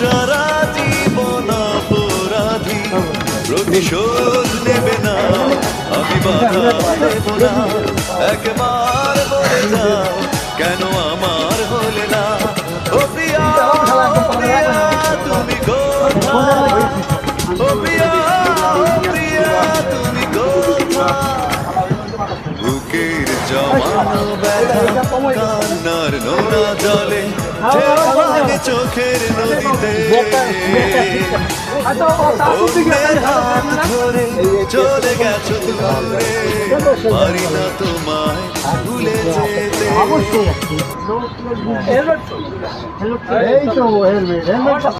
সারা জীবন অপরাধী, প্রতিশোধ নেবে না, আমি বাধা দেব না। একবার বলে যাও কেন আমার হলে না। ও প্রিয়া, ও প্রিয়া তুমি কোথায়, ও প্রিয়া, ও প্রিয়া তুমি কোথায়। বুকের জমানো ব্যথা কান্নার নোনা জলে ঢেউ চোখের নদীতে, অন্যের হাত ধরে চলে গেছো দূরে, পারি না তোমায় ভুলে যেতে। এই তো হেলমেট